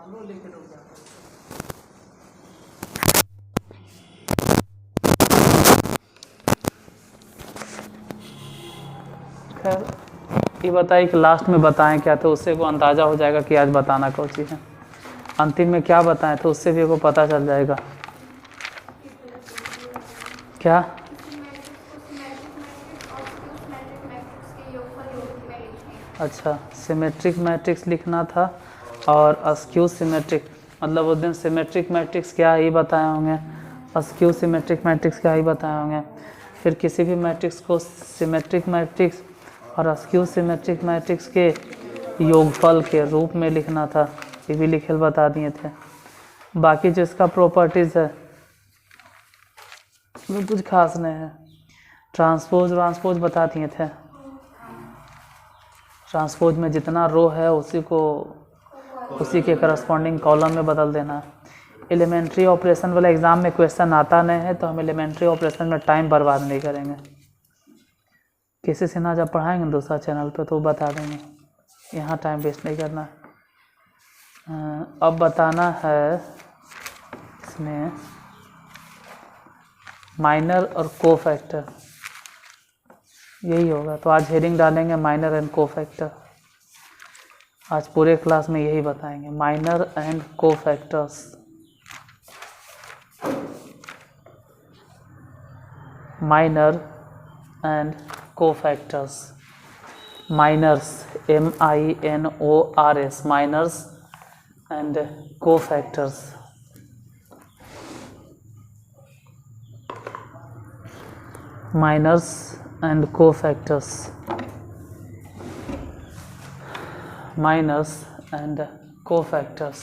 रो लेके रुक जाता है। खैर ये बताइए कि लास्ट में बताएं क्या, तो उससे को अंदाज़ा हो जाएगा कि आज बताना कौन सी है। अंतिम में क्या बताएं तो उससे भी को पता चल जाएगा। क्या अच्छा, सिमेट्रिक मैट्रिक्स लिखना था और अस्क्यू सिमेट्रिक, मतलब उस दिन सिमेट्रिक मैट्रिक्स क्या ही बताए होंगे, अस्क्यू सिमेट्रिक मैट्रिक्स क्या ही बताए होंगे। फिर किसी भी मैट्रिक्स को सिमेट्रिक मैट्रिक्स और अस्क्यू सिमेट्रिक मैट्रिक्स के योगफल के रूप में लिखना था, ये भी लिखे बता दिए थे। बाकी जो इसका प्रॉपर्टीज़ है वो कुछ खास नहीं है। ट्रांसपोज बता दिए थे। ट्रांसपोज में जितना रो है उसी के करस्पॉन्डिंग कॉलम में बदल देना। एलिमेंट्री ऑपरेशन वाला एग्ज़ाम में क्वेश्चन आता नहीं है तो हम एलिमेंट्री ऑपरेशन में टाइम बर्बाद नहीं करेंगे। किसी से ना जब पढ़ाएंगे दूसरा चैनल पे तो बता देंगे, यहाँ टाइम वेस्ट नहीं करना। अब बताना है इसमें माइनर और कोफैक्टर, यही होगा। तो आज हेडिंग डालेंगे माइनर एंड कोफैक्टर। आज पूरे क्लास में यही बताएंगे, minor and cofactors. Minor and cofactors. Minors MINORS, minors and cofactors. Minors and cofactors, minors and cofactors।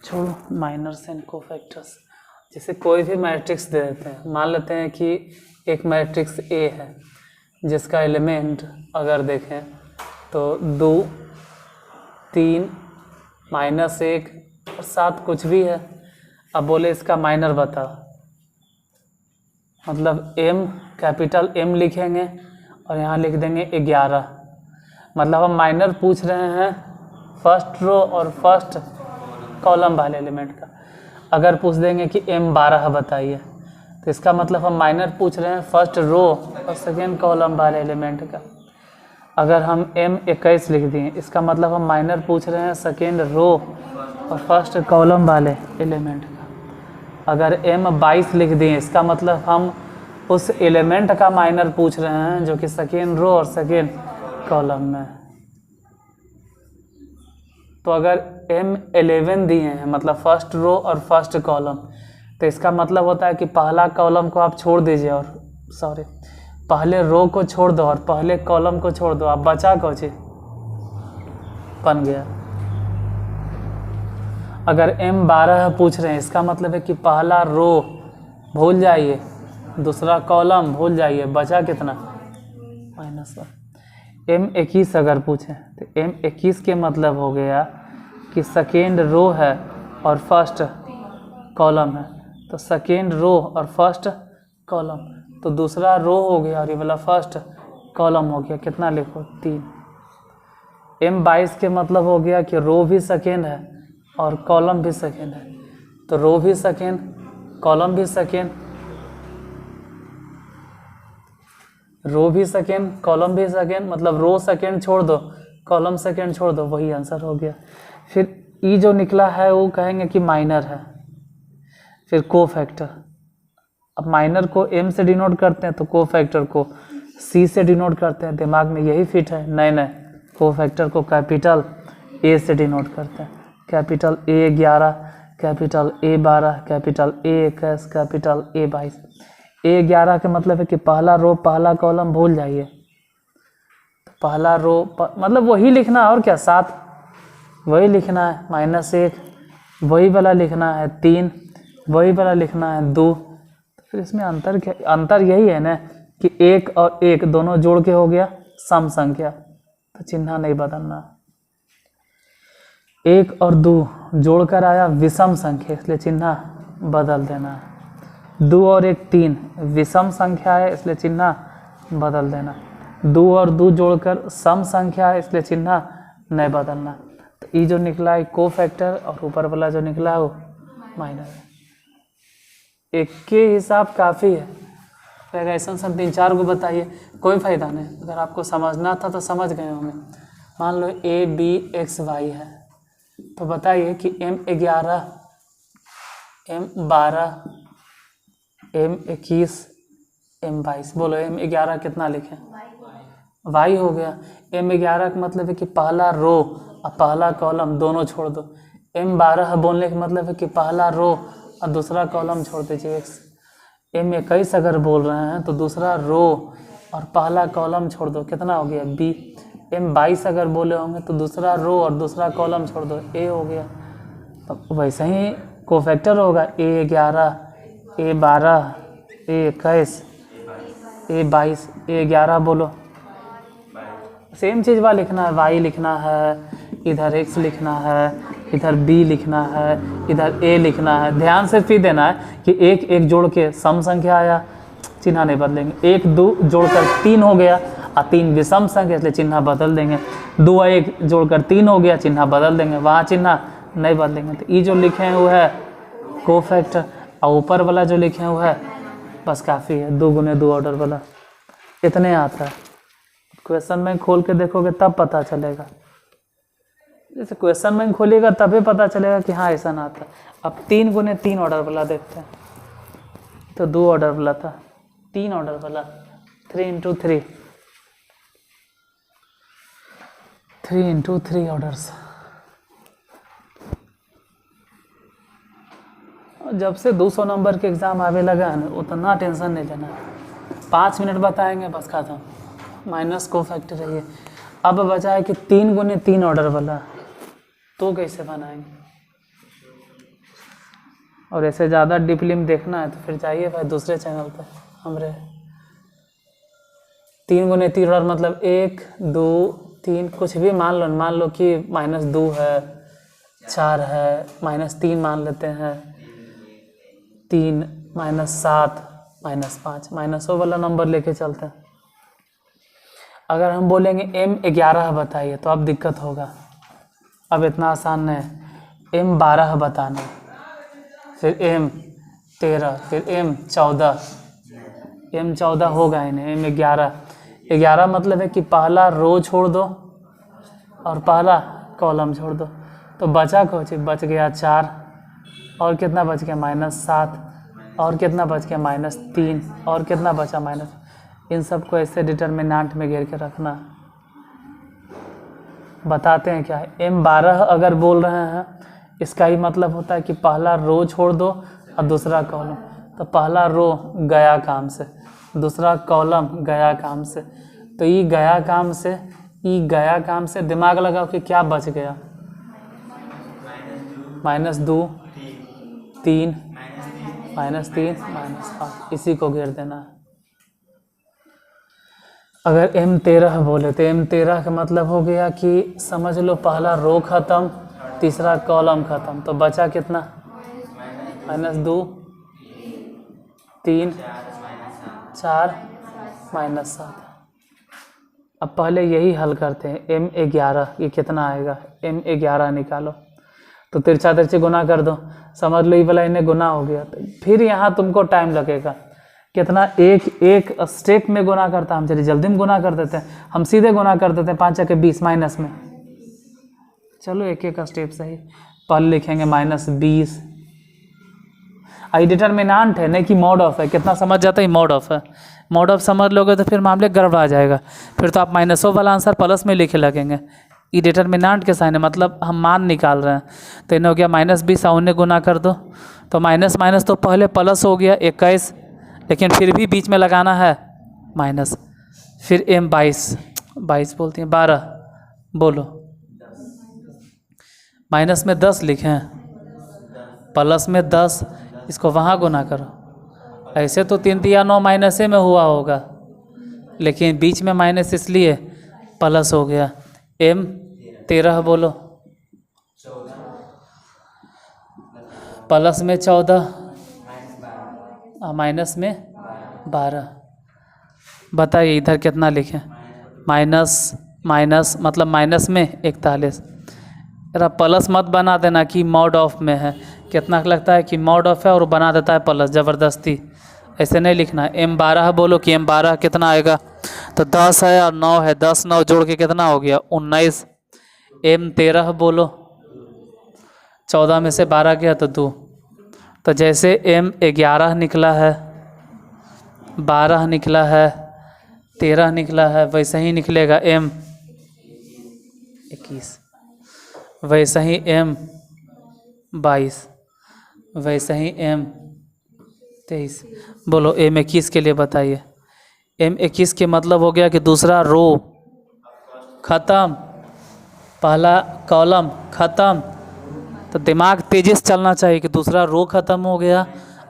छोड़ो माइनर्स एंड कोफैक्टर्स। जैसे कोई भी मैट्रिक्स दे देते हैं, मान लेते हैं कि एक मैट्रिक्स A है जिसका एलिमेंट अगर देखें तो 2, 3, -1 और 7 कुछ भी है। अब बोले इसका माइनर बताओ, मतलब कैपिटल M लिखेंगे और यहाँ लिख देंगे 11। मतलब हम माइनर पूछ रहे हैं फर्स्ट रो और फर्स्ट कॉलम वाले एलिमेंट का। अगर पूछ देंगे कि M12 बताइए तो इसका मतलब हम माइनर पूछ रहे हैं फर्स्ट रो और सेकेंड कॉलम वाले एलिमेंट का। अगर हम M21 लिख दिए इसका मतलब हम माइनर पूछ रहे हैं सेकेंड रो और फर्स्ट कॉलम वाले एलिमेंट का। अगर M22 लिख दिए इसका मतलब हम उस एलिमेंट का माइनर पूछ रहे हैं जो कि सेकेंड रो और सेकेंड कॉलम में। तो अगर M11 दिए हैं मतलब फर्स्ट रो और फर्स्ट कॉलम, तो इसका मतलब होता है कि पहला कॉलम को आप छोड़ दीजिए और पहले रो को छोड़ दो और पहले कॉलम को छोड़ दो, आप बचा कौची बन गया। अगर M12 पूछ रहे हैं इसका मतलब है कि पहला रो भूल जाइए, दूसरा कॉलम भूल जाइए, बचा कितना -1। M21 अगर पूछें तो M21 के मतलब हो गया कि सेकेंड रो है और फर्स्ट कॉलम है, तो सेकेंड रो और फर्स्ट कॉलम, तो दूसरा रो हो गया और ये वाला फर्स्ट कॉलम हो गया। कितना लिखो 3। M22 के मतलब हो गया कि रो भी सेकेंड है और कॉलम भी सेकेंड है, तो रो भी सेकेंड कॉलम भी सेकेंड, रो भी सेकेंड कॉलम भी सेकेंड, मतलब रो सेकेंड छोड़ दो कॉलम सेकेंड छोड़ दो, वही आंसर हो गया। फिर ई जो निकला है वो कहेंगे कि माइनर है। फिर कोफैक्टर, अब माइनर को M से डिनोट करते हैं तो कोफैक्टर को C से डिनोट करते हैं। दिमाग में यही फिट है? नहीं, कोफैक्टर को कैपिटल A से डिनोट करते हैं। Capital A11, capital A12, capital A21, capital A22। A11 का मतलब है कि पहला रो पहला कॉलम भूल जाइए, तो पहला रो मतलब वही लिखना है और क्या, 7 वही लिखना है, -1 वही वाला लिखना है, 3 वही वाला लिखना है, 2। तो फिर इसमें अंतर क्या? अंतर यही है ना कि 1 और 1 दोनों जोड़ के हो गया सम संख्या, तो चिन्ह नहीं बदलना। 1 और 2 जोड़कर आया विषम संख्या, इसलिए चिन्ह बदल देना है। 2 और 1 3 विषम संख्या है, इसलिए चिन्ह बदल देना। 2 और 2 जोड़कर सम संख्या है, इसलिए चिन्ह नहीं बदलना। तो ई जो निकला है को फैक्टर और ऊपर वाला जो निकला है वो माइनर है। एक के हिसाब काफ़ी है। तो ऐसा सब 3-4 को बताइए, कोई फ़ायदा नहीं। अगर आपको समझना था तो समझ गए होंगे। मान लो ए बी एक्स वाई है, तो बताइए कि M11 M12 M21 M22, बोलो M11 कितना लिखें? वाई हो गया। M11 का मतलब है कि पहला रो और पहला कॉलम दोनों छोड़ दो। M12 बोलने का मतलब है कि पहला रो और दूसरा कॉलम छोड़ दीजिए एक्स। M21 अगर बोल रहे हैं तो दूसरा रो और पहला कॉलम छोड़ दो, कितना हो गया? बी। M22 अगर बोले होंगे तो दूसरा रो और दूसरा कॉलम छोड़ दो, ए हो गया। तो वैसे ही कोफैक्टर होगा A11 A12 A21 A22 A11 बोलो। सेम चीज़ वहाँ लिखना है, वाई लिखना है, इधर एक्स लिखना है, इधर बी लिखना है, इधर ए लिखना है। ध्यान से फिर देना है कि एक एक जोड़ के सम संख्या आया, चिन्ह नहीं बदलेंगे। 1 2 जोड़कर 3 हो गया और 3 विषम संख्या, इसलिए चिन्ह बदल देंगे। 2 और 1 जोड़कर 3 हो गया, चिन्ह बदल देंगे, वहाँ चिन्ह नहीं बदलेंगे। तो ये जो लिखे हैं वो है कोफैक्टर, और ऊपर वाला जो लिखे हैं वो है बस काफ़ी है, 2 गुने 2 ऑर्डर वाला। इतने आता है। क्वेश्चन बैंक खोल के देखोगे तब पता चलेगा। जैसे क्वेश्चन बैंक खोलिएगा तभी पता चलेगा कि हाँ ऐसा ना आता। अब 3 गुने 3 ऑर्डर वाला देखते हैं। तो 2 ऑर्डर वाला था, 3 ऑर्डर वाला, 3 × 3 3 × 3 ऑर्डर्स। जब से 200 नंबर के एग्ज़ाम आवे लगा है ना, उतना टेंशन नहीं लेना। 5 मिनट बताएंगे बस खत्म। माइनस को फैक्टर है ये। अब बचा है कि 3 गुने 3 ऑर्डर वाला, तो कैसे बनाएंगे? और ऐसे ज़्यादा डीपली में देखना है तो फिर जाइए भाई दूसरे चैनल पर हमरे। 3 गुने 3 ऑर्डर मतलब 1 2 3 कुछ भी मान लो कि -2 है, 4 है, -3 मान लेते हैं, 3 -7 -5 -100 वाला नंबर लेके चलते हैं। अगर हम बोलेंगे M11 बताइए तो अब दिक्कत होगा। अब इतना आसान नहीं, M12 बताना, फिर M13, फिर M14 होगा ही नहीं। M11 मतलब है कि पहला रो छोड़ दो और पहला कॉलम छोड़ दो। तो बचा कुछ, बच गया 4, और कितना बच गया? -7, और कितना बच गया? -3, और कितना बचा? -। इन सब को ऐसे डिटर्मिनेंट में घेर के रखना। बताते हैं क्या है। M12 अगर बोल रहे हैं, इसका ही मतलब होता है कि पहला रो छोड़ दो और दूसरा कॉलम। तो पहला रो गया काम से, दूसरा कॉलम गया काम से। तो ये गया काम से दिमाग लगाओ कि क्या बच गया? -2 3 -3 -5, इसी को घेर देना है। अगर M13 बोले तो M13 का मतलब हो गया कि समझ लो पहला रो ख़त्म, तीसरा कॉलम ख़त्म। तो बचा कितना? -2 3 4 -7। अब पहले यही हल करते हैं। M11 ये कितना आएगा? M11 निकालो, तो तिरछा तिरछी गुना कर दो, समझ लो ये वाला इन्हें गुना हो गया। तो फिर यहाँ तुमको टाइम लगेगा कितना? एक स्टेप में गुना करता। हम चलिए जल्दी में गुना कर देते हैं, हम सीधे गुना कर देते हैं। 5 × 20 माइनस में, चलो एक एक का स्टेप सही। पहले लिखेंगे -20, आई डिटर्मिनेंट है नहीं कि मॉड ऑफ है। कितना समझ जाता है? मॉड ऑफ है। मॉड ऑफ समझ लोगे तो फिर मामले गड़बड़ा जाएगा। फिर तो आप -100 वाला आंसर प्लस में लिखे लगेंगे। ये डिटर्मिनेंट के साइन है, मतलब हम मान निकाल रहे हैं। तो इन्हें हो गया -20 और उन्हें गुना कर दो, तो माइनस माइनस तो पहले प्लस हो गया 21, लेकिन फिर भी बीच में लगाना है माइनस। फिर M22 बोलते हैं 12, बोलो। माइनस में 10 लिखें, प्लस में 10, इसको वहाँ गुना करो। ऐसे तो 3 × 9 माइनसे में हुआ होगा, लेकिन बीच में माइनस इसलिए प्लस हो गया। M13 बोलो, प्लस में 14 माइनस में 12। बताइए इधर कितना लिखें? माइनस मतलब माइनस में 41। जरा प्लस मत बना देना कि मॉड ऑफ में है, कितना लगता है कि मॉड ऑफ है और बना देता है प्लस ज़बरदस्ती, ऐसे नहीं लिखना है। M12 बोलो कि M12 कितना आएगा, तो 10 है और 9 है, 10 9 जोड़ के कितना हो गया 19। M13 बोलो, 14 में से 12 गया तो 2। तो जैसे M11 निकला है, 12 निकला है, 13 निकला है, वैसे ही निकलेगा M21, वैसे ही M22, वैसे ही M23। बोलो M21 के लिए बताइए। M21 के मतलब हो गया कि दूसरा रो ख़त्म, पहला कॉलम ख़त्म। तो दिमाग तेज़ी से चलना चाहिए कि दूसरा रो ख़त्म हो गया,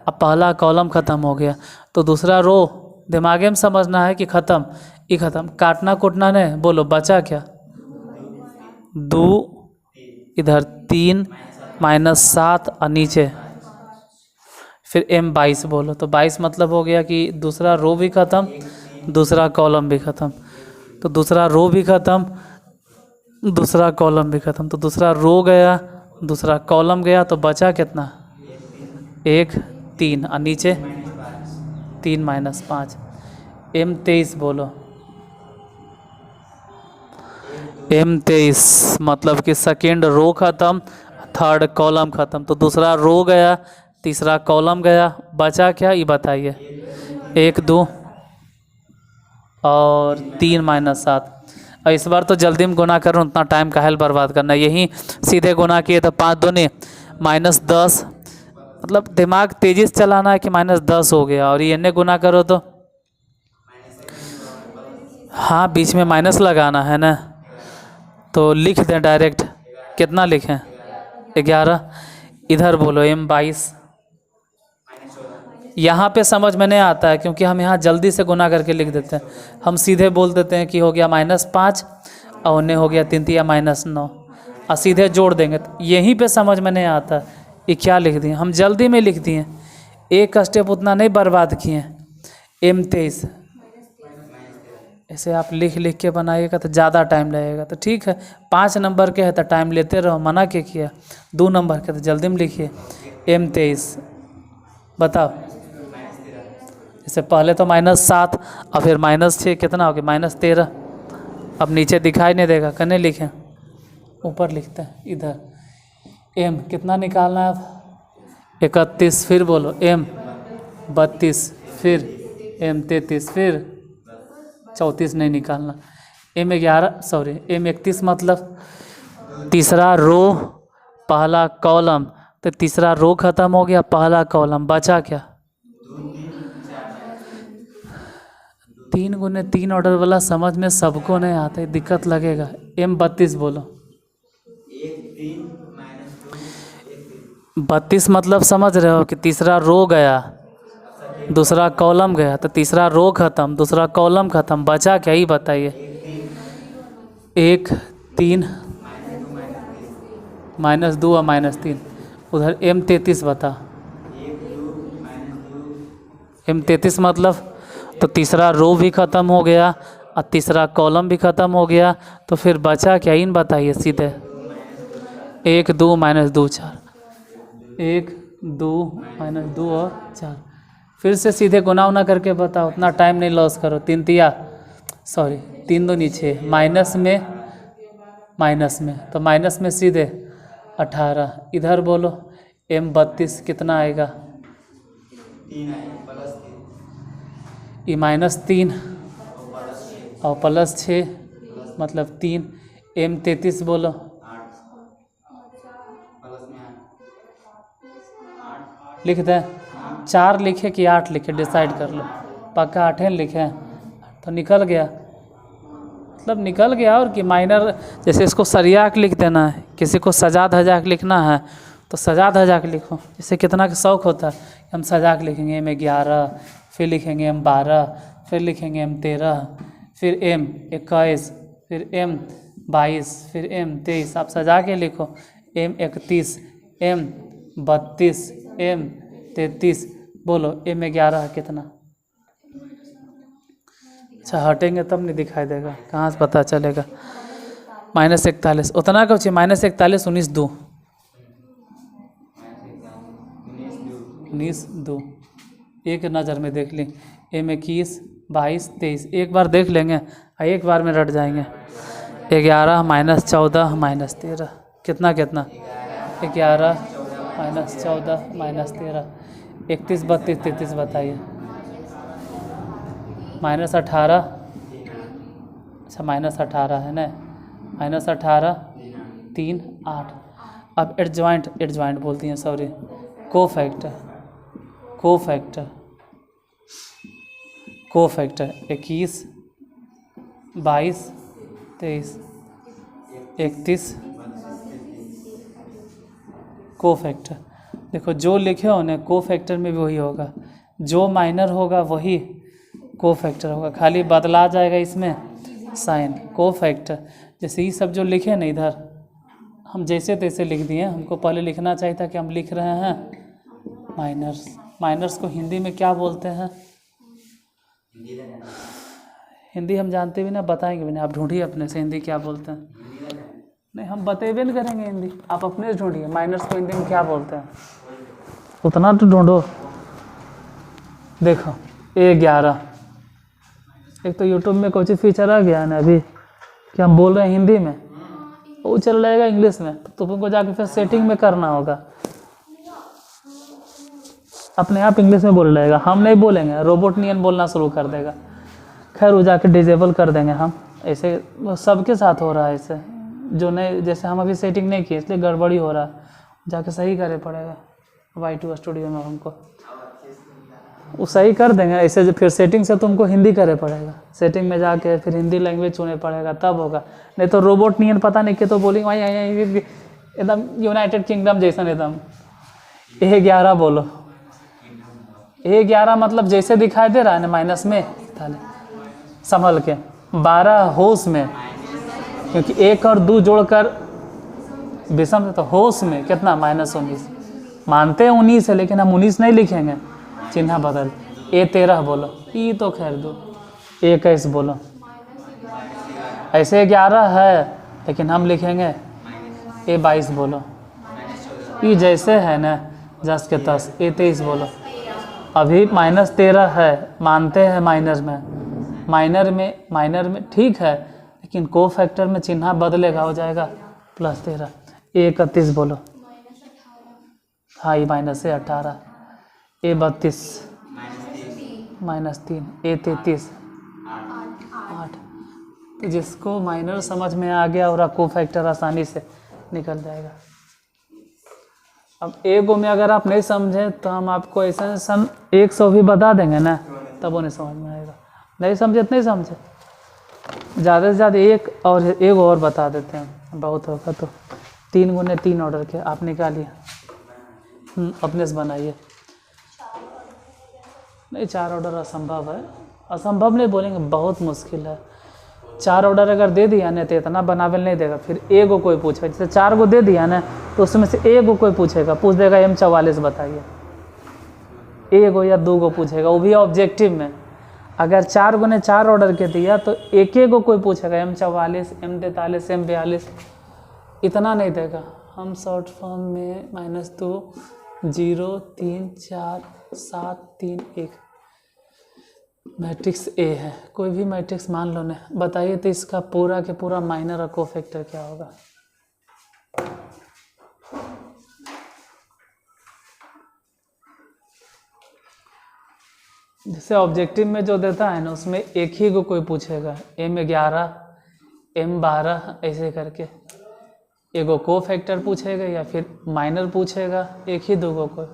अब पहला कॉलम ख़त्म हो गया, तो दूसरा रो दिमाग में समझना है कि ख़त्म, ये ख़त्म, काटना कूटना नहीं। बोलो बचा क्या, 2, इधर 3 -7 और नीचे फिर M22 बोलो। तो 22 मतलब हो गया कि दूसरा रो भी ख़त्म, दूसरा कॉलम भी ख़त्म। तो दूसरा रो भी ख़त्म, दूसरा कॉलम भी ख़त्म। तो दूसरा रो गया, दूसरा कॉलम गया, तो बचा कितना 1 3 और नीचे 3 -5। M23 बोलो। M23 मतलब कि सेकेंड रो ख़त्म, थर्ड कॉलम ख़त्म। तो दूसरा रो गया, तीसरा कॉलम गया, बचा क्या ये बताइए। 1 2 और 3 -7। और इस बार तो जल्दी में गुना करूँ, उतना टाइम काहे बर्बाद करना, यही सीधे गुना किए तो 5 दूनी -10। मतलब दिमाग तेज़ी से चलाना है कि -10 हो गया, और ये गुना करो तो हाँ बीच में माइनस लगाना है ना, तो लिख दें डायरेक्ट। कितना लिखें 11। इधर बोलो M22। यहाँ पे समझ में नहीं आता है क्योंकि हम यहाँ जल्दी से गुना करके लिख देते हैं, हम सीधे बोल देते हैं कि हो गया -5 और उन्हें हो गया 3 या -9 और सीधे जोड़ देंगे। तो यहीं पे समझ में नहीं आता ये क्या लिख दिए, हम जल्दी में लिख दिए, एक स्टेप उतना नहीं बर्बाद किए। M23 ऐसे आप लिख लिख के बनाइएगा तो ज़्यादा टाइम लगेगा। तो ठीक है 5 नंबर के है तो टाइम लेते रहो, मना के किया। 2 नंबर के तो जल्दी में लिखिए। M23 बताओ। इससे पहले तो -7 और फिर -6 कितना हो गया -13। अब नीचे दिखाई नहीं देगा, कने लिखें, ऊपर लिखते हैं इधर। M कितना निकालना है अब 31, फिर बोलो M32, फिर M33, फिर 34 नहीं निकालना। M31 मतलब तीसरा रो पहला कॉलम, तो तीसरा रो ख़त्म हो गया, पहला कॉलम बचा क्या 3 × 3 ऑर्डर वाला समझ में सबको नहीं आता है, दिक्कत लगेगा। M32 बोलो। 32 मतलब समझ रहे हो कि तीसरा रो गया, दूसरा कॉलम गया, तो तीसरा रो ख़त्म, दूसरा कॉलम ख़त्म, बचा क्या ही बताइए। 1 3 -2 और -3। उधर M33 बता। M33 मतलब तो तीसरा रो भी ख़त्म हो गया और तीसरा कॉलम भी ख़त्म हो गया, तो फिर बचा क्या इन बताइए सीधे। 1 2 -2 4, 1 2 -2 और 4। फिर से सीधे गुना उना करके बताओ, उतना टाइम नहीं लॉस करो। 3 2 6 माइनस में तो माइनस में सीधे 18। इधर बोलो M32 कितना आएगा, ये -3 और +6 मतलब 3। M33 बोलो। लिख दें 4 लिखे कि 8 लिखे, डिसाइड कर लो। पक्का 8 लिखे तो निकल गया, मतलब निकल गया। और कि माइनर जैसे इसको सरिया के लिख देना है, किसी को सजा धजा के लिखना है तो सजा धजा के लिखो। जैसे कितना का शौक़ होता है, हम सजा के लिखेंगे M11, फिर लिखेंगे M12, फिर लिखेंगे M13, फिर M21, फिर M22, फिर M23। आप सजा के लिखो M31, M32, M33। बोलो M11 कितना, अच्छा हटेंगे तब नहीं दिखाई देगा, कहाँ से पता चलेगा। -41 उतना कुछ, -41 19 2 19 2 एक नज़र में देख ली। M 21 22 23 एक बार देख लेंगे और एक बार में रट जाएंगे। 11 -14 -13 कितना कितना 11 -14 -13 31 32 33 बताइए। -18 अच्छा -18 है ना, -18 3 8। अब एडजॉइंट बोलती हैं, सॉरी, कोफैक्टर 21 22 23 31 कोफैक्टर। देखो जो लिखे हो ना कोफैक्टर में भी वही होगा, जो माइनर होगा वही कोफैक्टर होगा, खाली बदला जाएगा इसमें साइन। कोफैक्टर जैसे ये सब जो लिखे ना इधर, हम जैसे तैसे लिख दिए, हमको पहले लिखना चाहिए था कि हम लिख रहे हैं माइनर्स को हिंदी में क्या बोलते हैं। हिंदी हम जानते भी ना, बताएंगे भी नहीं, आप ढूंढिए अपने से हिंदी क्या बोलते हैं। नहीं हम बतेबे नहीं करेंगे हिंदी, आप अपने से ढूंढिए माइनर्स को हिंदी में क्या बोलते हैं, उतना तो ढूंढो। देखो 11 एक तो यूट्यूब में कुछ फीचर आ गया है ना अभी कि हम बोल रहे हैं हिंदी में, वो चल रहेगा इंग्लिश में, तो तुमको जाके फिर सेटिंग में करना होगा, अपने आप इंग्लिश में बोल रहेगा, हम नहीं बोलेंगे, रोबोट नियन बोलना शुरू कर देगा। खैर वो जाके डिजेबल कर देंगे हम, ऐसे सबके साथ हो रहा है ऐसे, जो नहीं, जैसे हम अभी सेटिंग नहीं किए इसलिए गड़बड़ी हो रहा है, जाके सही करे पड़ेगा Y2 स्टूडियो में हमको, वो सही कर देंगे ऐसे। जो फिर सेटिंग से तुमको हिंदी करे पड़ेगा, सेटिंग में जाके फिर हिंदी लैंग्वेज चुने पड़ेगा तब होगा, नहीं तो रोबोट नियन पता नहीं कि तो बोलेंगे वही एकदम यूनाइटेड किंगडम जैसा एकदम। 11 बोलो, 11 मतलब जैसे दिखाई दे रहा है ना माइनस में, संभल के 12 होश में, क्योंकि 1 और 2 जोड़कर विषम, तो होश में कितना -19 मानते हैं 19 है, लेकिन हम 19 नहीं लिखेंगे, चिन्ह बदल। 13 बोलो, ई तो खैर दो, 21 बोलो, ऐसे 11 है लेकिन हम लिखेंगे 22 बोलो, ई जैसे है ना 10 के 10। 23 बोलो, अभी -13 है, मानते हैं माइनर में ठीक है, लेकिन को फैक्टर में चिन्ह बदलेगा, हो जाएगा +13। 31 बोलो, हाँ ये -18। 32 -3। 33 8। तो जिसको माइनर समझ में आ गया और को फैक्टर आसानी से निकल जाएगा। अब एगो में अगर आप नहीं समझें तो हम आपको ऐसा सम 100 भी बता देंगे ना, तब वो नहीं समझ में आएगा। नहीं समझे तो नहीं समझे, ज़्यादा से ज़्यादा एक और बता देते हैं, बहुत होगा तो 3 × 3 ऑर्डर के आप निकालिए, अपने से बनाइए। नहीं 4 ऑर्डर असंभव है, असंभव नहीं बोलेंगे, बहुत मुश्किल है। 4 ऑर्डर अगर दे दिया ना तो इतना बनावे नहीं देगा, फिर एगो कोई पूछेगा, जैसे 4 गो दे दिया ना तो उसमें से एगो कोई पूछेगा, पूछ देगा M44 बताइए, एगो या 2 गो पूछेगा, वो भी ऑब्जेक्टिव में। अगर 4 × 4 ऑर्डर के दिया तो एक गो कोई पूछेगा, M44 M43 M42, इतना नहीं देगा। हम शॉर्ट फॉर्म में -2 0 3 4 7 3 1 मैट्रिक्स ए है, कोई भी मैट्रिक्स मान लो ना, बताइए तो इसका पूरा के पूरा माइनर और कोफैक्टर क्या होगा। जैसे ऑब्जेक्टिव में जो देता है ना उसमें एक ही को कोई पूछेगा, M11 M12 ऐसे करके, एगो कोफैक्टर पूछेगा या फिर माइनर पूछेगा, एक ही 2 गो कोई।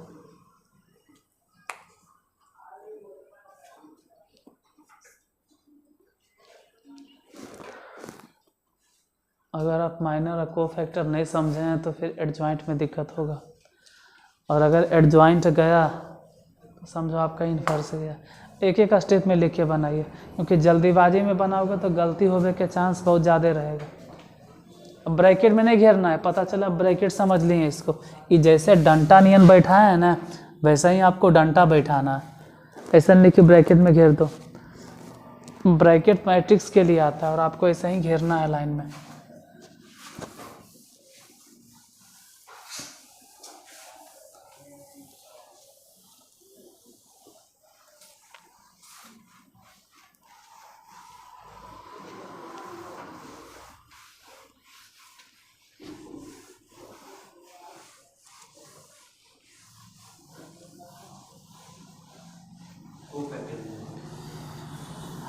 अगर आप माइनर और कोफैक्टर नहीं समझे हैं तो फिर एडजॉइंट में दिक्कत होगा, और अगर एडजॉइंट गया तो समझो आपका इन्वर्स गया। एक एक स्टेप में लिख के बनाइए, क्योंकि जल्दीबाजी में बनाओगे तो गलती होने के चांस बहुत ज़्यादा रहेगा। अब ब्रैकेट में नहीं घेरना है, पता चला ब्रैकेट समझ लिए इसको, ये जैसे डंटा नियन बैठा है ना वैसा ही आपको डंटा बैठाना है, ऐसा नहीं कि ब्रैकेट में घेर दो। ब्रैकेट मैट्रिक्स के लिए आता है और आपको ऐसे ही घेरना है लाइन में।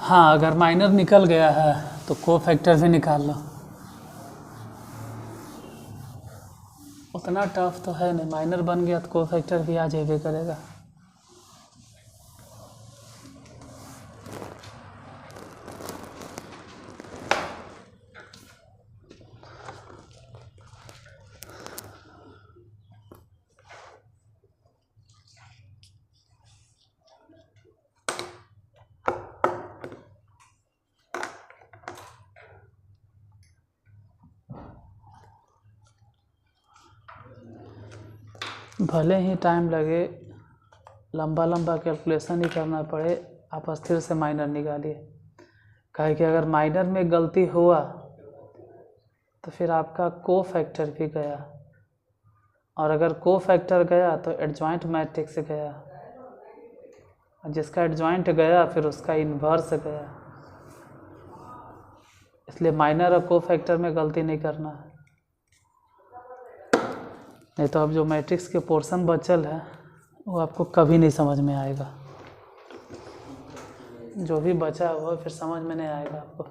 हाँ, अगर माइनर निकल गया है तो को फैक्टर भी निकाल लो। उतना टफ तो है नहीं, माइनर बन गया तो को फैक्टर भी आ जाए करेगा। भले ही टाइम लगे, लंबा लंबा कैलकुलेशन ही करना पड़े, आप स्थिर से माइनर निकालिए। काहे कि अगर माइनर में गलती हुआ तो फिर आपका को फैक्टर भी गया, और अगर को फैक्टर गया तो एडजॉइंट मैट्रिक्स गया, और जिसका एडजॉइंट गया फिर उसका इन्वर्स गया। इसलिए माइनर और को फैक्टर में गलती नहीं करना है, नहीं तो अब जो मैट्रिक्स के पोर्शन बचल है वो आपको कभी नहीं समझ में आएगा। जो भी बचा हुआ फिर समझ में नहीं आएगा आपको।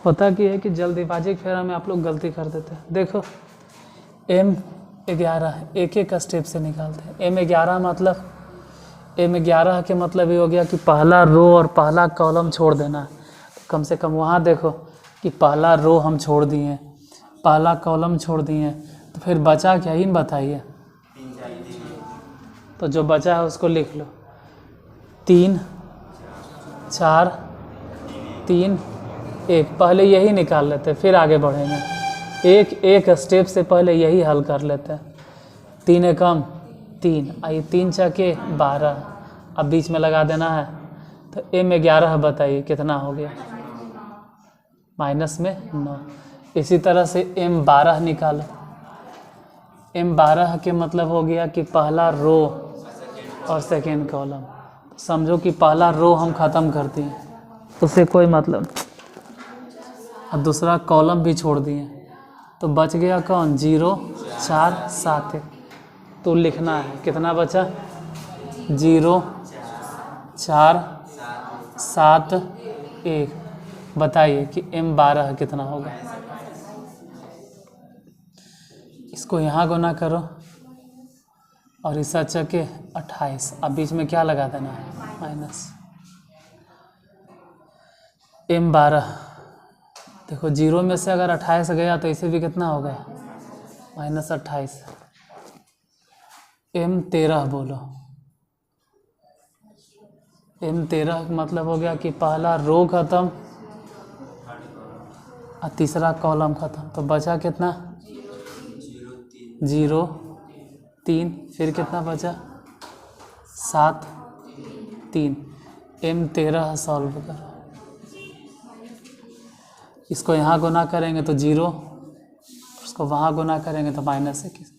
होता कि है कि जल्दीबाजी के फेरा में आप लोग गलती कर देते हैं। देखो M11 एक एक स्टेप से निकालते हैं। M11 मतलब M11 के मतलब ये हो गया कि पहला रो और पहला कॉलम छोड़ देना। कम से कम वहाँ देखो कि पहला रो हम छोड़ दिए, पहला कॉलम छोड़ दिए, तो फिर बचा क्या ही बताइए। तो जो बचा है उसको लिख लो, 3 4 3 1। पहले यही निकाल लेते फिर आगे बढ़ेंगे। एक स्टेप से पहले यही हल कर लेते हैं। 3 एकम 3, आई 3 छके 12, अब बीच में लगा देना है। तो M11 बताइए कितना हो गया, माइनस में 9। इसी तरह से M12 निकालो। M12 के मतलब हो गया कि पहला रो और सेकेंड कॉलम। समझो कि पहला रो हम ख़त्म कर दिए, उससे कोई मतलब, और दूसरा कॉलम भी छोड़ दिए, तो बच गया कौन, 0 4 7 1। तो लिखना है कितना बचा, 0 4 7 1। बताइए कि M12 कितना होगा। इसको यहाँ गुना करो और इस चके 28, अब बीच में क्या लगा देना है, माइनस। M12 देखो 0 में से अगर 28 गया तो इसे भी कितना होगा, -28। M13 बोलो। M13 का मतलब हो गया कि पहला रो ख़त्म और तीसरा कॉलम ख़त्म, तो बचा कितना, 0 3, फिर कितना बचा, 7 3। M13 सॉल्व करो। इसको यहाँ गुना करेंगे तो 0, उसको वहाँ गुना करेंगे तो -21।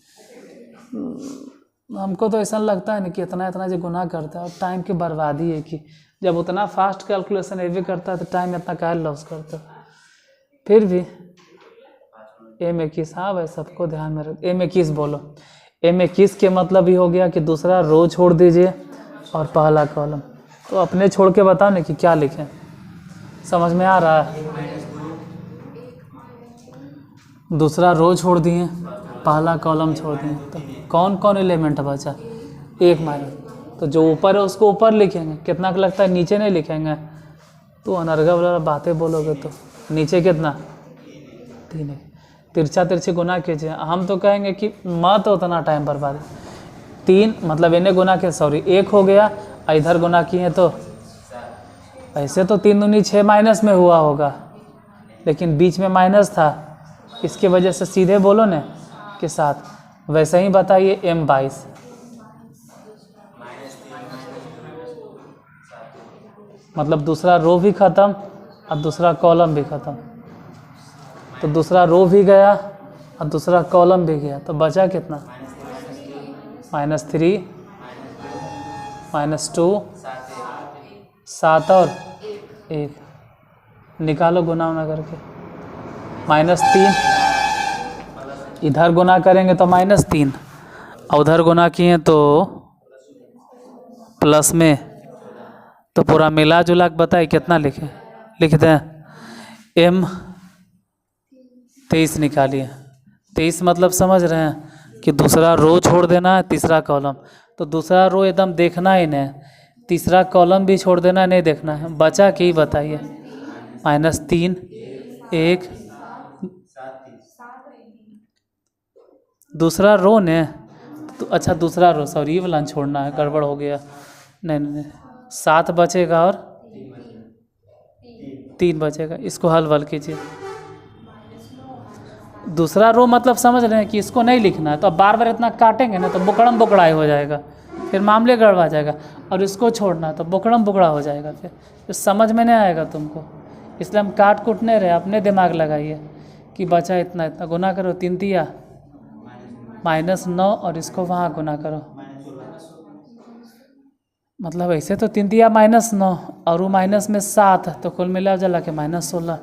हमको तो ऐसा लगता है ना कि इतना जो गुना करता है और टाइम की बर्बादी है, कि जब उतना फास्ट कैलकुलेशन ये भी करता है तो टाइम इतना काहे लॉस करता है। फिर भी M21, हाँ भाई सबको ध्यान में रख, M21 बोलो। M21 के मतलब ही हो गया कि दूसरा रो छोड़ दीजिए और पहला कॉलम। तो अपने छोड़ के बताओ ना कि क्या लिखें, समझ में आ रहा है। दूसरा रो छोड़ दिए, पहला कॉलम छोड़ दिए, तो कौन कौन एलिमेंट बचा, एक माइनस। तो जो ऊपर है उसको ऊपर लिखेंगे, कितना लगता है नीचे नहीं लिखेंगे, तो अनर्गा वाला बातें बोलोगे तो नीचे कितना, 3 है। तिरछा तिरछी गुना कीजिए। हम तो कहेंगे कि मत उतना टाइम बर्बाद, 3 मतलब इन्हें गुना के, सॉरी 1 हो गया, इधर गुना किए तो ऐसे तो 3 दूनी 6 माइनस में हुआ होगा, लेकिन बीच में माइनस था, इसके वजह से सीधे बोलो न के साथ। वैसे ही बताइए M22 मतलब दूसरा रो भी ख़त्म और दूसरा कॉलम भी ख़त्म। तो दूसरा रो भी गया और दूसरा कॉलम भी गया, तो बचा कितना? -3 -2 7 और 1। निकालो गुना उना करके। -3 इधर गुना करेंगे तो -3 और उधर गुना किए तो प्लस में, तो पूरा मिला जुला के बताइए कितना लिखें? लिख दें M23 निकालिए। 23 मतलब समझ रहे हैं कि दूसरा रो छोड़ देना है, तीसरा कॉलम। तो दूसरा रो एकदम देखना ही नहीं, तीसरा कॉलम भी छोड़ देना, नहीं देखना है। बचा कि ही बताइए। -3 1 दूसरा रो ने तो अच्छा दूसरा रो, सॉरी ये वाला छोड़ना है, गड़बड़ हो गया। नहीं 7 बचेगा और 3 बचेगा। इसको हल वल कीजिए। दूसरा रो मतलब समझ रहे हैं कि इसको नहीं लिखना है, तो अब बार बार इतना काटेंगे ना तो बुकड़म बुकड़ाई हो जाएगा, फिर मामले गड़बड़ा जाएगा। और इसको छोड़ना है तो बुकड़म बुकड़ा हो जाएगा, फिर समझ में नहीं आएगा तुमको। इसलिए हम काट कूट नहीं रहे, अपने दिमाग लगाइए कि बचा इतना इतना। गुना करो 3 तिया -9 और इसको वहाँ गुना करो, मतलब ऐसे तो 3 तिया -9 और वो माइनस में 7, तो कुल मिला जुला के -16।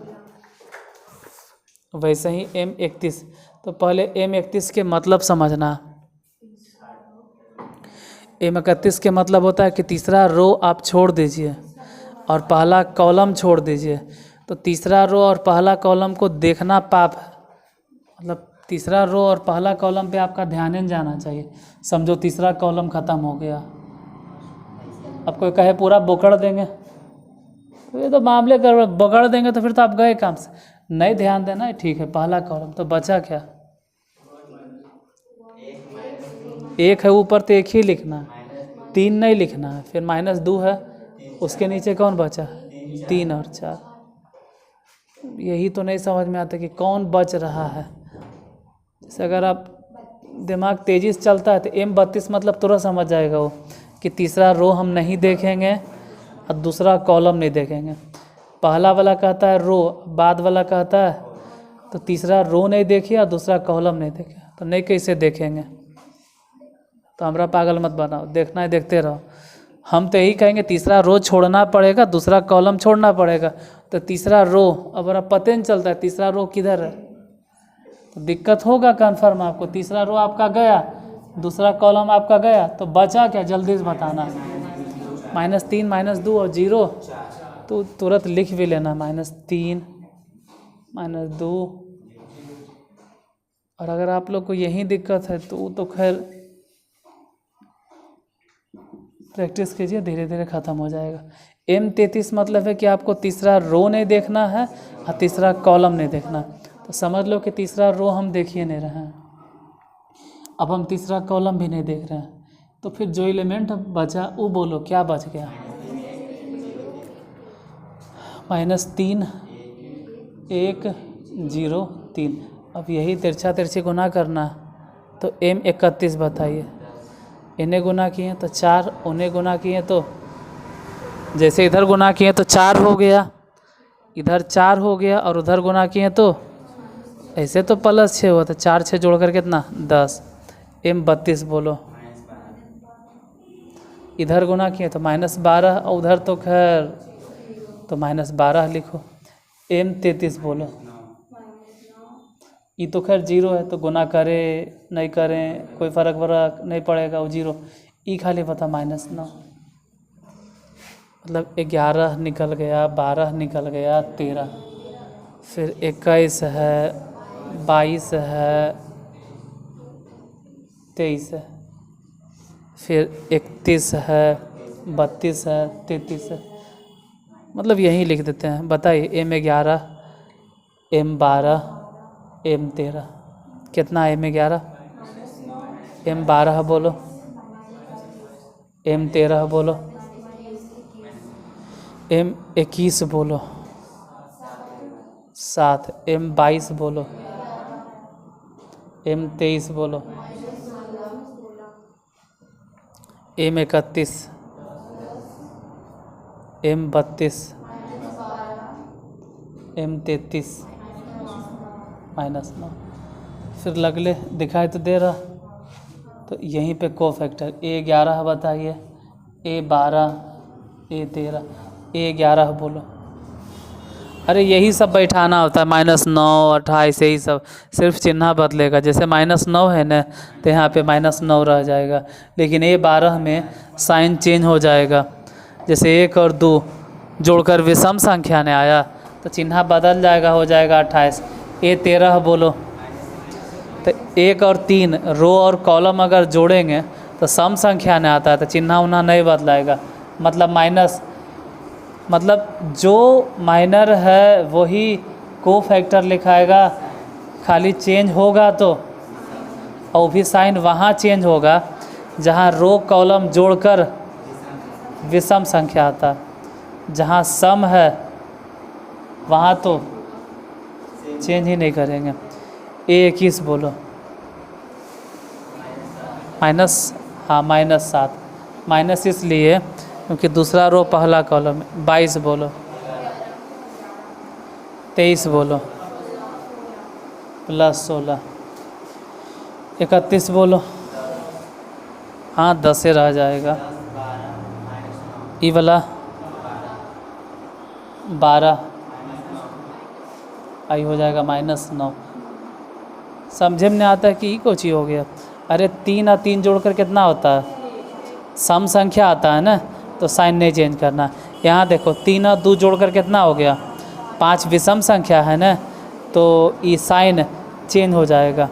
वैसे ही M31, तो पहले M31 के मतलब समझना। M31 के मतलब होता है कि तीसरा रो आप छोड़ दीजिए और पहला कॉलम छोड़ दीजिए। तो तीसरा रो और पहला कॉलम को देखना पाप है, मतलब तीसरा रो और पहला कॉलम पे आपका ध्यान ही जाना चाहिए। समझो तीसरा कॉलम ख़त्म हो गया, अब कोई कहे पूरा बोकड़ देंगे तो ये तो मामले कर बगड़ देंगे, तो फिर तो आप गए काम से। नहीं ध्यान देना है, ठीक है। पहला कॉलम तो बचा क्या? 1 है ऊपर तो 1 ही लिखना है, 3 नहीं लिखना है। फिर -2 है, उसके नीचे कौन बचा? 3 और 4। यही तो नहीं समझ में आता कि कौन बच रहा है। जैसे अगर आप दिमाग तेज़ी से चलता है तो M32 मतलब तुरंत समझ जाएगा वो कि तीसरा रो हम नहीं देखेंगे और दूसरा कॉलम नहीं देखेंगे। पहला वाला कहता है रो, बाद वाला कहता है तो तीसरा रो नहीं देखिए और दूसरा कॉलम नहीं देखे, तो नहीं कैसे देखेंगे? तो हमरा पागल मत बनाओ, देखना है देखते रहो। हम तो यही कहेंगे तीसरा रो छोड़ना पड़ेगा, दूसरा कॉलम छोड़ना पड़ेगा। तो तीसरा रो अब पता नहीं चलता है तीसरा रो किधर है, तो दिक्कत होगा कन्फर्म आपको। तीसरा रो आपका गया, दूसरा कॉलम आपका गया, तो बचा क्या? जल्दी से बताना। -3 -2 और 0, तो तुरंत लिख भी लेना। -3 -2। और अगर आप लोग को यही दिक्कत है तो खैर प्रैक्टिस कीजिए, धीरे धीरे ख़त्म हो जाएगा। M33 मतलब है कि आपको तीसरा रो नहीं देखना है और तीसरा कॉलम नहीं देखना। तो समझ लो कि तीसरा रो हम देख ही नहीं रहे हैं, अब हम तीसरा कॉलम भी नहीं देख रहे हैं। तो फिर जो एलिमेंट बचा वो बोलो क्या बच गया? -3 1 0 3। अब यही तिरछा तिरछी गुना करना, तो M31 बताइए। इन्हें गुना किए तो 4, उन्हें गुना किए तो जैसे इधर गुना किए तो 4 हो गया, इधर 4 हो गया, और उधर गुना किए तो ऐसे तो +6 हुआ, तो 4 6 जोड़ कर कितना? 10। M32 बोलो। इधर गुना किए तो -12 और उधर तो खैर तो -12 लिखो। M33 बोलो। ये तो खैर 0 है, तो गुना करें नहीं करें कोई फ़र्क नहीं पड़ेगा, वो 0। ये खाली पता -9, मतलब 11 निकल गया, 12 निकल गया, 13, फिर 21 है, 22 है, 23 है, फिर 31 है, 32 है, 33 है। मतलब यही लिख देते हैं। बताइए M11 M12 M13 कितना? M11 M12 बोलो, M13 बोलो, M21 बोलो 7, M22 बोलो, M23 बोलो, M31 M32, M33 -9। फिर लगले दिखाई तो दे रहा, तो यहीं पे कोफैक्टर A11 बताइए, A12, A13, A11 बोलो। अरे यही सब बैठाना होता है, -9, 28, यही सब, सिर्फ चिन्ह बदलेगा। जैसे -9 है ना, तो यहाँ पे -9 रह जाएगा, लेकिन A12 में साइन चेंज हो जाएगा। जैसे 1 और 2 जोड़कर विषम संख्या ने आया तो चिन्ह बदल जाएगा, हो जाएगा 28। A13 बोलो। तो 1 और 3 रो और कॉलम अगर जोड़ेंगे तो सम संख्या ने आता है, तो चिन्ह उन्हा नहीं बदलाएगा, मतलब माइनस, मतलब जो माइनर है वही कोफैक्टर लिखाएगा, खाली चेंज होगा तो, और भी साइन वहाँ चेंज होगा जहाँ रो कॉलम जोड़कर विषम संख्या आता, जहाँ सम है वहाँ तो चेंज ही नहीं करेंगे। A21 बोलो। हाँ -7, माइनस इसलिए क्योंकि दूसरा रो पहला कॉलम। 22 बोलो। 23 बोलो। +16। 31 बोलो। हाँ 10 से रह जाएगा। ई वाला 12, आई हो जाएगा -9। समझे में नहीं आता है कि कुछ ही हो गया। अरे 3 और 3 जोड़कर कितना होता है, सम संख्या आता है ना, तो साइन नहीं चेंज करना। यहाँ देखो 3 और 2 जोड़कर कितना हो गया, 5 विषम संख्या है ना, तो ये साइन चेंज हो जाएगा।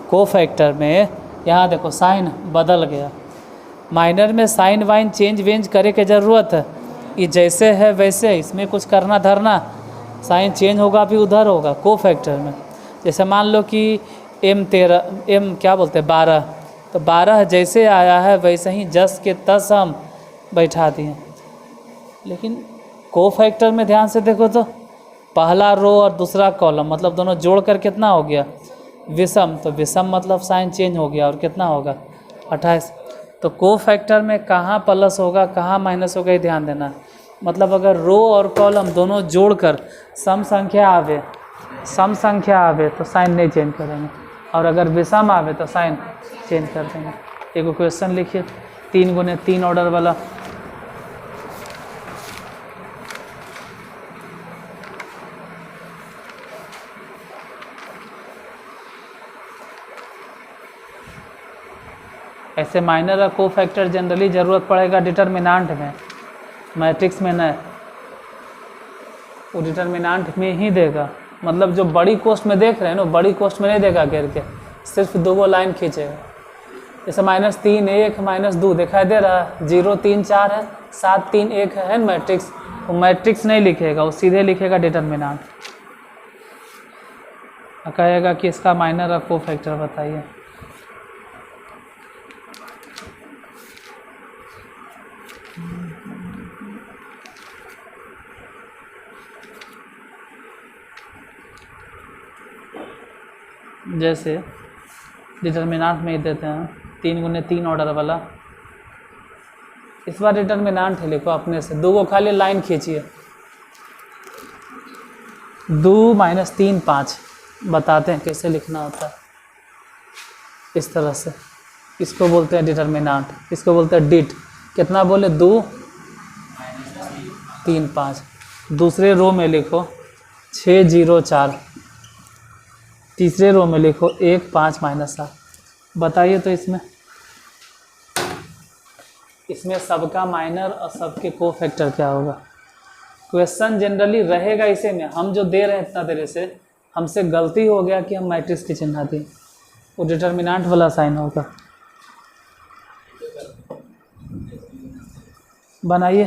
कोफैक्टर में यहाँ देखो साइन बदल गया। माइनर में साइन वाइन चेंज वेंज करे के ज़रूरत है, ये जैसे है वैसे, इसमें कुछ करना धरना, साइन चेंज होगा भी उधर होगा। कोफैक्टर में जैसे मान लो कि M क्या बोलते हैं 12, तो 12 जैसे आया है वैसे ही जस के तस हम बैठा दिए। लेकिन कोफैक्टर में ध्यान से देखो तो पहला रो और दूसरा कॉलम मतलब दोनों जोड़कर कितना हो गया, विषम, तो विषम मतलब साइन चेंज हो गया और कितना होगा 28। तो कोफैक्टर में कहाँ प्लस होगा कहाँ माइनस होगा ये ध्यान देना। मतलब अगर रो और कॉलम दोनों जोड़कर सम संख्या आवे तो साइन नहीं चेंज करेंगे, और अगर विषम आवे तो साइन चेंज कर देंगे। एक क्वेश्चन लिखिए 3 × 3 ऑर्डर वाला। ऐसे माइनर और कोफैक्टर जनरली ज़रूरत पड़ेगा डिटर्मिनांट में, मैट्रिक्स में नहीं, वो डिटर्मिनांट में ही देगा। मतलब जो बड़ी कोष्ठ में देख रहे हैं ना, बड़ी कोष्ठ में नहीं देगा घेर के, सिर्फ 2 लाइन खींचेगा। जैसे -3 1 -2 दिखाई दे रहा है, 0 3 4 है, 7 3 1 है मैट्रिक्स, वो मैट्रिक्स नहीं लिखेगा, वो सीधे लिखेगा डिटर्मिनांट। कहेगा कि इसका माइनर और कोफैक्टर बताइए। जैसे डिटर्मिनांट में ही देते हैं 3 × 3 ऑर्डर वाला। इस बार डिटर्मिनांट है, लिखो अपने से, 2 को खाली लाइन खींचिए। 2 - 3 5 बताते हैं कैसे लिखना होता है। इस तरह से इसको बोलते हैं डिटर्मिनांट, इसको बोलते हैं डिट। कितना बोले 2 3 5। दूसरे रो में लिखो 6 0 4, तीसरे रो में लिखो 1 5 -7। बताइए तो इसमें सबका माइनर और सबके कोफैक्टर क्या होगा। क्वेश्चन जनरली रहेगा इसे में, हम जो दे रहे हैं इतना देर से, हमसे गलती हो गया कि हम मैट्रिक्स की चिन्ह दिए, वो डिटर्मिनांट वाला साइन होगा। बनाइए।